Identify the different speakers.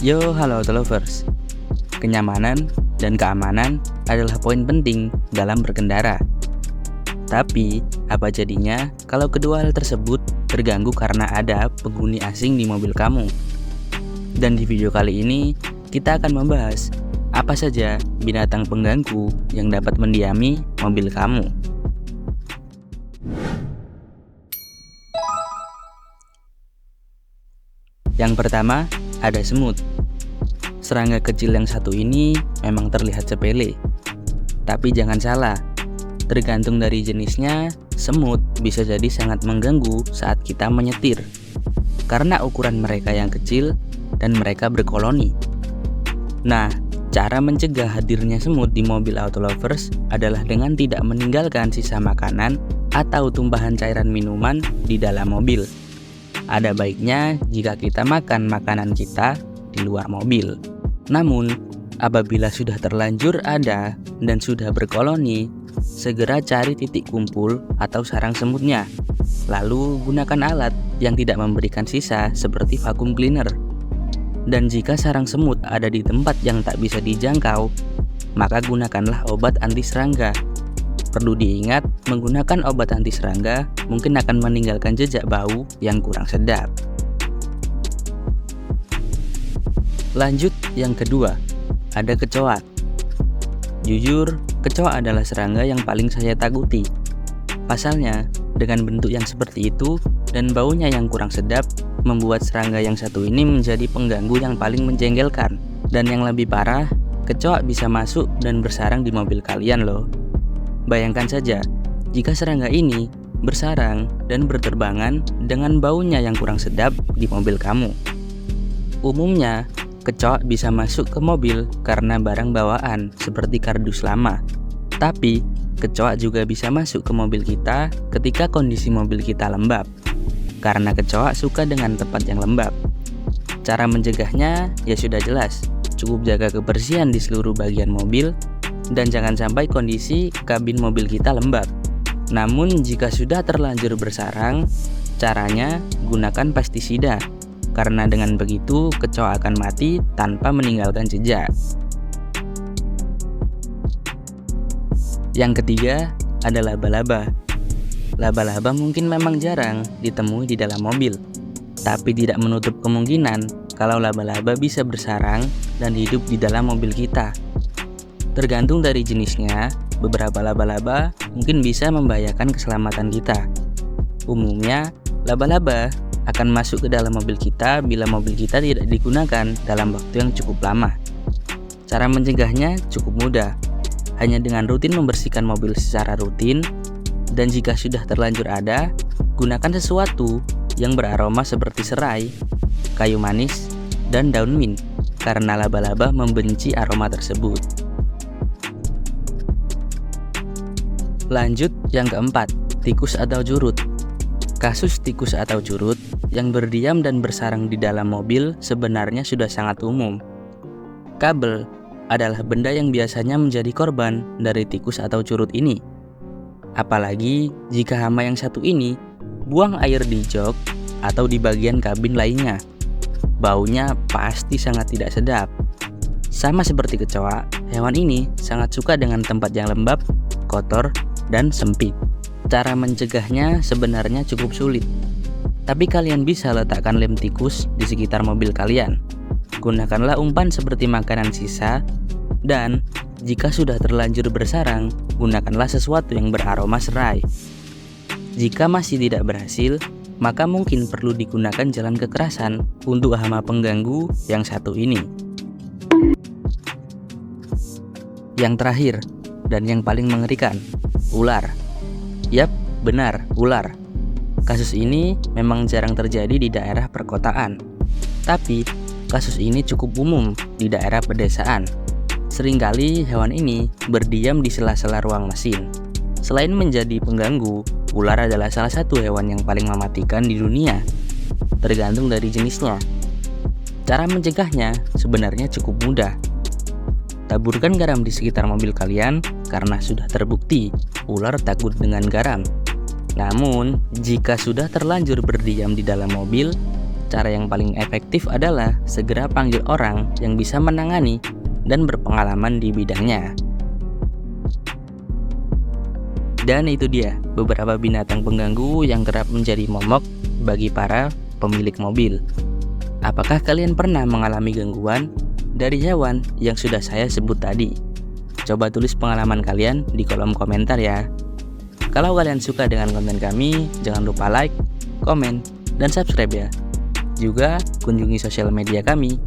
Speaker 1: Yo, halo lovers. Kenyamanan dan keamanan adalah poin penting dalam berkendara. Tapi, apa jadinya kalau kedua hal tersebut terganggu karena ada penghuni asing di mobil kamu? Dan di video kali ini, kita akan membahas apa saja binatang pengganggu yang dapat mendiami mobil kamu. Yang pertama, ada semut. Serangga kecil yang satu ini memang terlihat sepele. Tapi jangan salah, tergantung dari jenisnya, semut bisa jadi sangat mengganggu saat kita menyetir. Karena ukuran mereka yang kecil dan mereka berkoloni. Nah, cara mencegah hadirnya semut di mobil auto lovers adalah dengan tidak meninggalkan sisa makanan atau tumpahan cairan minuman di dalam mobil. Ada baiknya jika kita makan makanan kita di luar mobil. Namun, apabila sudah terlanjur ada dan sudah berkoloni, segera cari titik kumpul atau sarang semutnya. Lalu gunakan alat yang tidak memberikan sisa seperti vacuum cleaner. Dan jika sarang semut ada di tempat yang tak bisa dijangkau, maka gunakanlah obat anti serangga. Perlu diingat, menggunakan obat anti serangga mungkin akan meninggalkan jejak bau yang kurang sedap. Lanjut yang kedua, ada kecoa. Jujur, kecoa adalah serangga yang paling saya takuti. Pasalnya, dengan bentuk yang seperti itu dan baunya yang kurang sedap, membuat serangga yang satu ini menjadi pengganggu yang paling menjengkelkan. Dan yang lebih parah, kecoa bisa masuk dan bersarang di mobil kalian loh. Bayangkan saja, jika serangga ini bersarang dan berterbangan dengan baunya yang kurang sedap di mobil kamu. Umumnya, kecoa bisa masuk ke mobil karena barang bawaan seperti kardus lama. Tapi, kecoa juga bisa masuk ke mobil kita ketika kondisi mobil kita lembab. Karena kecoa suka dengan tempat yang lembab. Cara mencegahnya ya sudah jelas, cukup jaga kebersihan di seluruh bagian mobil dan jangan sampai kondisi kabin mobil kita lembab. Namun jika sudah terlanjur bersarang, caranya gunakan pestisida. Karena dengan begitu kecoa akan mati tanpa meninggalkan jejak. Yang ketiga ada laba-laba. Laba-laba mungkin memang jarang ditemui di dalam mobil, tapi tidak menutup kemungkinan kalau laba-laba bisa bersarang dan hidup di dalam mobil kita. Tergantung dari jenisnya, beberapa laba-laba mungkin bisa membahayakan keselamatan kita. Umumnya, laba-laba akan masuk ke dalam mobil kita bila mobil kita tidak digunakan dalam waktu yang cukup lama. Cara mencegahnya cukup mudah, hanya dengan rutin membersihkan mobil secara rutin, dan jika sudah terlanjur ada, gunakan sesuatu yang beraroma seperti serai, kayu manis, dan daun mint, karena laba-laba membenci aroma tersebut. Lanjut yang keempat, tikus atau curut. Kasus tikus atau curut yang berdiam dan bersarang di dalam mobil sebenarnya sudah sangat umum. Kabel adalah benda yang biasanya menjadi korban dari tikus atau curut ini. Apalagi jika hama yang satu ini buang air di jok atau di bagian kabin lainnya. Baunya pasti sangat tidak sedap. Sama seperti kecoa, hewan ini sangat suka dengan tempat yang lembab, kotor, dan sempit. Cara mencegahnya sebenarnya cukup sulit. Tapi kalian bisa letakkan lem tikus di sekitar mobil kalian. Gunakanlah umpan seperti makanan sisa, dan jika sudah terlanjur bersarang, gunakanlah sesuatu yang beraroma serai. Jika masih tidak berhasil, maka mungkin perlu digunakan jalan kekerasan untuk hama pengganggu yang satu ini. Yang terakhir, dan yang paling mengerikan, ular. Yap, benar, ular. Kasus ini memang jarang terjadi di daerah perkotaan. Tapi, kasus ini cukup umum di daerah pedesaan. Seringkali hewan ini berdiam di sela-sela ruang mesin. Selain menjadi pengganggu, ular adalah salah satu hewan yang paling mematikan di dunia. Tergantung dari jenisnya. Cara mencegahnya sebenarnya cukup mudah. Taburkan garam di sekitar mobil kalian karena sudah terbukti ular takut dengan garam. Namun, jika sudah terlanjur berdiam di dalam mobil, cara yang paling efektif adalah segera panggil orang yang bisa menangani dan berpengalaman di bidangnya. Dan itu dia beberapa binatang pengganggu yang kerap menjadi momok bagi para pemilik mobil. Apakah kalian pernah mengalami gangguan dari hewan yang sudah saya sebut tadi? Coba tulis pengalaman kalian di kolom komentar ya. Kalau kalian suka dengan konten kami, jangan lupa like, komen, dan subscribe ya. Juga kunjungi sosial media kami